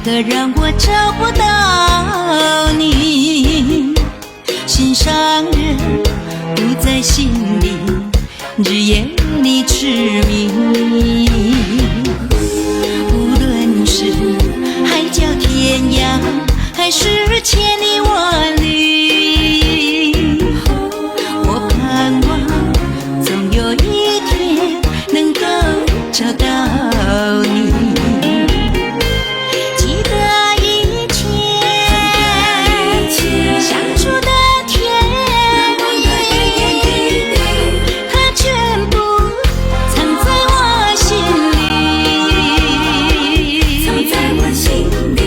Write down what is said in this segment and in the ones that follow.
何让我找不到你？心上人不在心里，日夜你痴迷。无论是海角天涯，还是千里万里，我盼望总有一天能够找到你。记得以前相处的甜蜜，它全部藏在我心里，藏在我心里。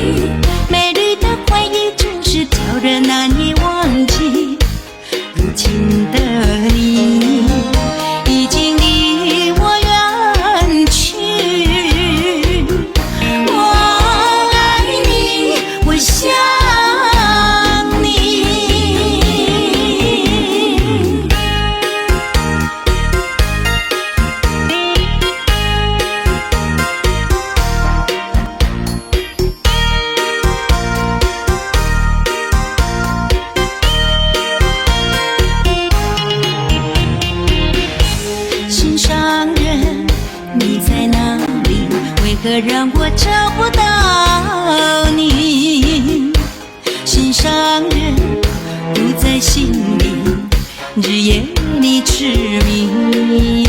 美丽的回忆总是叫人难以忘记，如今的你已经离我远去。我爱你，我想你。心上人，你在哪里？为何让我找不到你？心上人不在心里，日夜你痴迷。